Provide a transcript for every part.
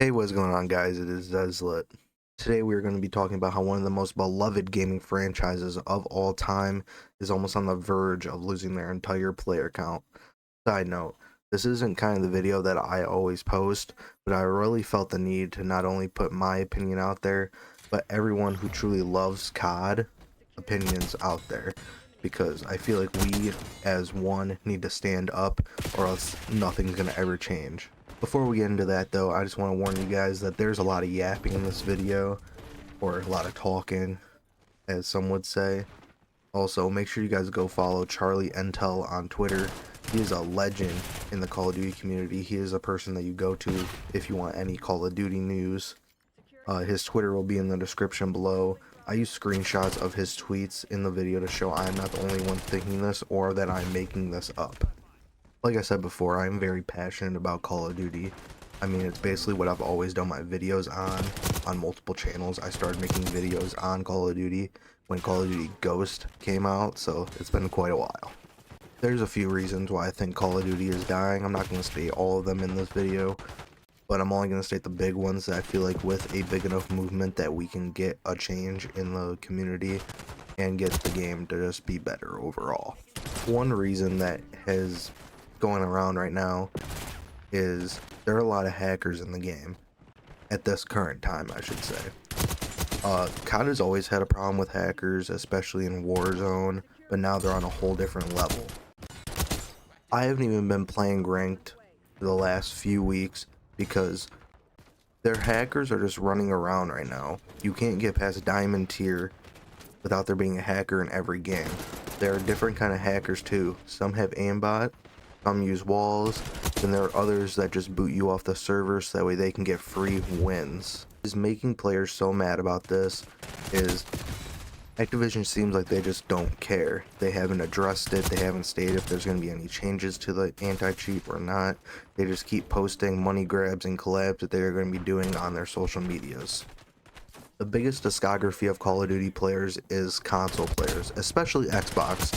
Hey, what's going on, guys? It is DESYNC. Today we're going to be talking about how one of the most beloved gaming franchises of all time is almost on the verge of losing their entire player count. Side note, this isn't kind of the video that I always post, but I really felt the need to not only put my opinion out there, but everyone who truly loves COD opinions out there, because I feel like we as one need to stand up or else nothing's going to ever change. Before we get into that though, I just want to warn you guys that there's a lot of yapping in this video, or a lot of talking, as some would say. Also, make sure you guys go follow Charlie Entel on Twitter. He is a legend in the Call of Duty community. He is a person that you go to if you want any Call of Duty news. His Twitter will be in the description below. I use screenshots of his tweets in the video to show I'm not the only one thinking this or that I'm making this up. Like I said before, I'm very passionate about Call of Duty. I mean, it's basically what I've always done my videos on multiple channels. I started making videos on Call of Duty when Call of Duty Ghost came out, so it's been quite a while. There's a few reasons why I think Call of Duty is dying. I'm not going to state all of them in this video, but I'm only going to state the big ones that I feel like with a big enough movement that we can get a change in the community and get the game to just be better overall. One reason that has going around right now is there are a lot of hackers in the game at this current time, I should say. COD has always had a problem with hackers, especially in Warzone, but now they're on a whole different level. I haven't even been playing ranked for the last few weeks because their hackers are just running around right now. You can't get past diamond tier without there being a hacker in every game. There are different kind of hackers too. Some have aimbot, some use walls, and there are others that just boot you off the server so that way they can get free wins. Is making players so mad about this is Activision seems like they just don't care. They haven't addressed it, they haven't stated if there's going to be any changes to the anti-cheat or not. They just keep posting money grabs and collabs that they're going to be doing on their social medias. The biggest discography of Call of Duty players is console players, especially Xbox,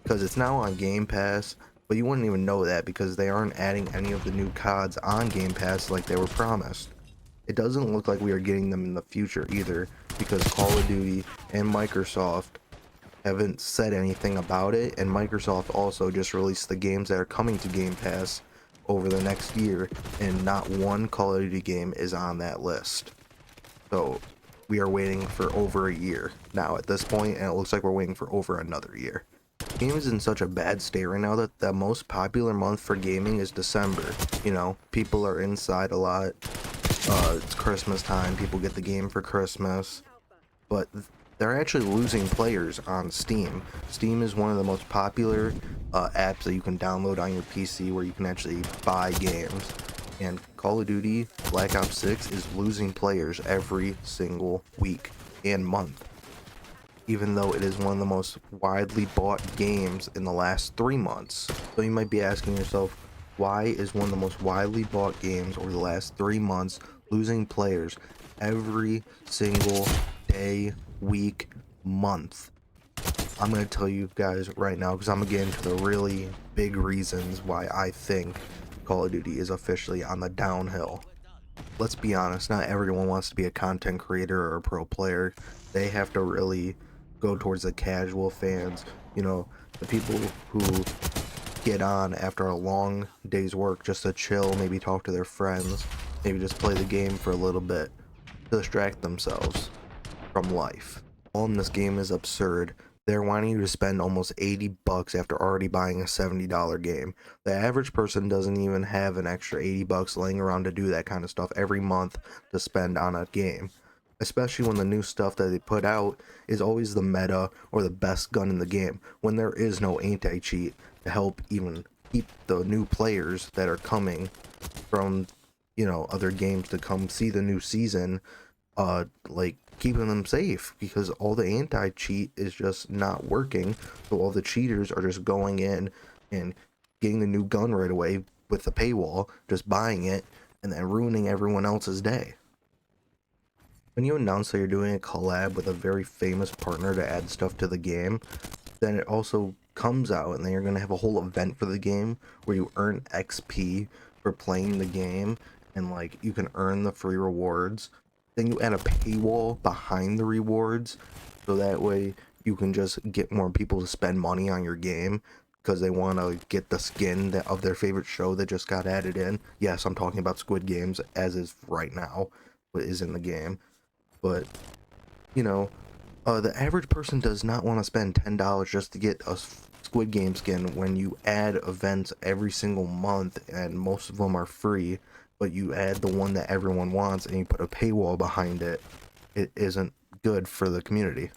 because it's now on Game Pass. But you wouldn't even know that because they aren't adding any of the new CODs on Game Pass like they were promised. It doesn't look like we are getting them in the future either, because Call of Duty and Microsoft haven't said anything about it, and Microsoft also just released the games that are coming to Game Pass over the next year, and not one Call of Duty game is on that list. So we are waiting for over a year now at this point, and it looks like we're waiting for over another year. Game is in such a bad state right now that the most popular month for gaming is December. You know, people are inside a lot. It's Christmas time. People get the game for Christmas. But they're actually losing players on Steam. Steam is one of the most popular apps that you can download on your PC where you can actually buy games. And Call of Duty Black Ops 6 is losing players every single week and month, even though it is one of the most widely bought games in the last 3 months. So you might be asking yourself, why is one of the most widely bought games over the last 3 months losing players every single day, week, month? I'm going to tell you guys right now, because I'm going to get into the really big reasons why I think Call of Duty is officially on the downhill. Let's be honest, not everyone wants to be a content creator or a pro player. They have to really go towards the casual fans, you know, the people who get on after a long day's work just to chill, maybe talk to their friends, maybe just play the game for a little bit to distract themselves from life. All in this game is absurd. They're wanting you to spend almost 80 bucks after already buying a $70 game. The average person doesn't even have an extra 80 bucks laying around to do that kind of stuff every month to spend on a game. Especially when the new stuff that they put out is always the meta or the best gun in the game, when there is no anti-cheat to help even keep the new players that are coming from, you know, other games to come see the new season, like keeping them safe, because all the anti-cheat is just not working. So all the cheaters are just going in and getting the new gun right away with the paywall, just buying it and then ruining everyone else's day. When you announce that you're doing a collab with a very famous partner to add stuff to the game, then it also comes out and then you're going to have a whole event for the game where you earn XP for playing the game, and like you can earn the free rewards. Then you add a paywall behind the rewards, so that way you can just get more people to spend money on your game because they want to get the skin of their favorite show that just got added in. Yes, I'm talking about Squid Games as is right now, what is in the game. But you know, the average person does not want to spend $10 just to get a Squid Game skin when you add events every single month and most of them are free, but you add the one that everyone wants and you put a paywall behind it. It isn't good for the community.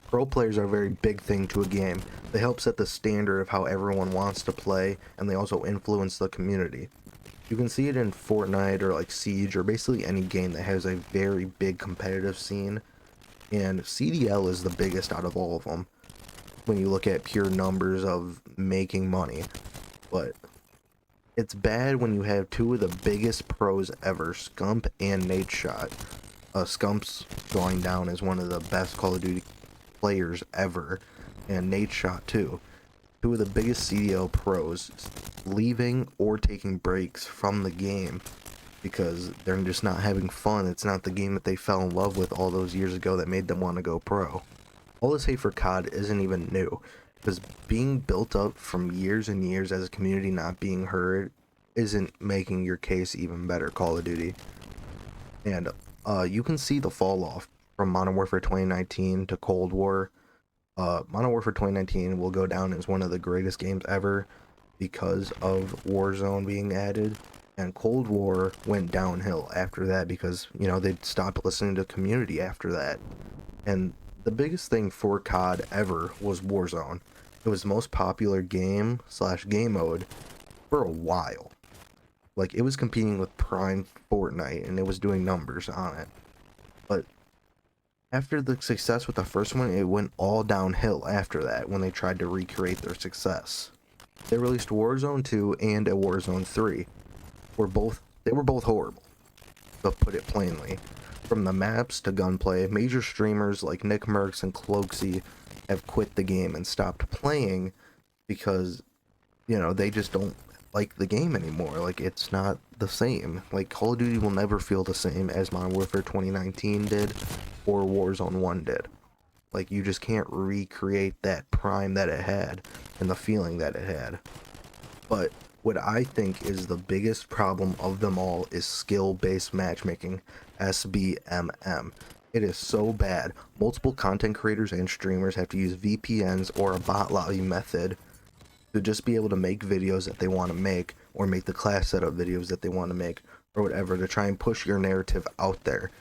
Pro players are a very big thing to a game. They help set the standard of how everyone wants to play, and they also influence the community. You can see it in Fortnite or like Siege or basically any game that has a very big competitive scene, and CDL is the biggest out of all of them when you look at pure numbers of making money. But it's bad when you have two of the biggest pros ever, Scump and NateShot. Scump's going down as one of the best Call of Duty players ever, and NateShot too. Two of the biggest CDL pros leaving or taking breaks from the game because they're just not having fun. It's not the game that they fell in love with all those years ago that made them want to go pro. All this hate for COD isn't even new, because being built up from years and years as a community not being heard isn't making your case even better, Call of Duty. And you can see the fall off from Modern Warfare 2019 to Cold War. Modern Warfare 2019 will go down as one of the greatest games ever because of Warzone being added, and Cold War went downhill after that because, you know, they stopped listening to the community after that. And the biggest thing for COD ever was Warzone. It was the most popular game / game mode for a while. Like, it was competing with Prime Fortnite and it was doing numbers on it. But after the success with the first one, it went all downhill after that when they tried to recreate their success. They released Warzone 2 and a Warzone 3. They were both horrible, to put it plainly. From the maps to gunplay, major streamers like Nick Merckx and Cloaksy have quit the game and stopped playing because, you know, they just don't like the game anymore. Like, it's not the same. Like, Call of Duty will never feel the same as Modern Warfare 2019 did or Warzone 1 did. Like, you just can't recreate that prime that it had and the feeling that it had. But what I think is the biggest problem of them all is skill-based matchmaking, SBMM. It is so bad. Multiple content creators and streamers have to use VPNs or a bot lobby method to just be able to make videos that they want to make, or make the class setup videos that they want to make, or whatever, to try and push your narrative out there.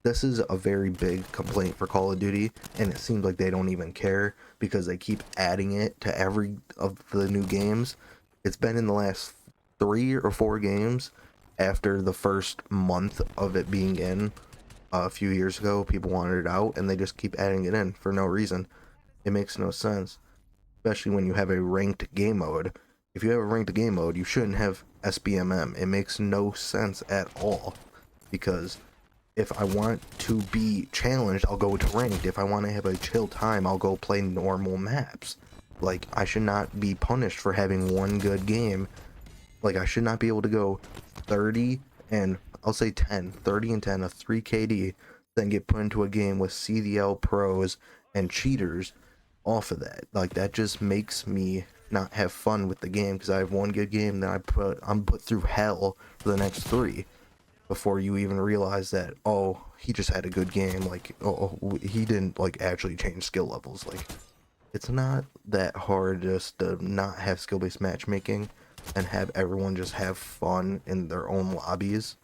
This is a very big complaint for Call of Duty, and it seems like they don't even care because they keep adding it to every of the new games. It's been in the last 3 or 4 games after the first month of it being in a few years ago. People wanted it out, and they just keep adding it in for no reason. It makes no sense, especially when you have a ranked game mode. If you have a ranked game mode, you shouldn't have SBMM. It makes no sense at all, because if I want to be challenged, I'll go to ranked. If I want to have a chill time, I'll go play normal maps. Like, I should not be punished for having one good game. Like, I should not be able to go 30 and, I'll say 10, 30 and 10, a 3 KD, then get put into a game with CDL pros and cheaters off of that. Like, that just makes me not have fun with the game, because I have one good game, then I'm put through hell for the next 3 before you even realize that, oh, he just had a good game. Like, oh, he didn't, like, actually change skill levels. Like, it's not that hard just to not have skill-based matchmaking and have everyone just have fun in their own lobbies.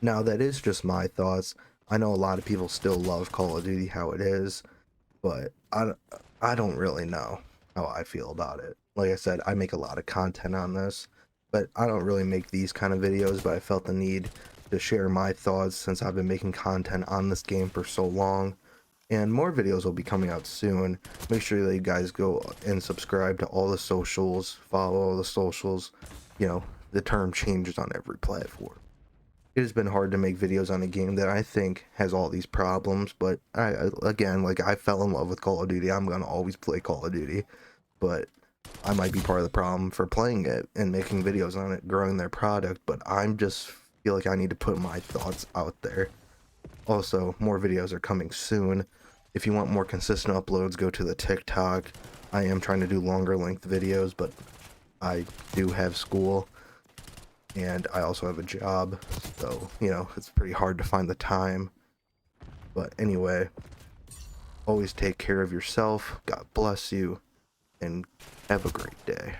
Now, that is just my thoughts. I know a lot of people still love Call of Duty how it is, but I don't really know how I feel about it. Like I said, I make a lot of content on this, but I don't really make these kind of videos, but I felt the need to share my thoughts since I've been making content on this game for so long. And more videos will be coming out soon. Make sure that you guys go and subscribe to all the socials, follow all the socials. You know, the term changes on every platform. It has been hard to make videos on a game that I think has all these problems, but again, like, I fell in love with Call of Duty. I'm gonna always play Call of Duty, but I might be part of the problem for playing it and making videos on it, growing their product, but I'm just feel like I need to put my thoughts out there. Also, more videos are coming soon. If you want more consistent uploads, go to the TikTok. I am trying to do longer length videos, but I do have school and I also have a job, so, you know, it's pretty hard to find the time. But anyway, always take care of yourself. God bless you, and have a great day.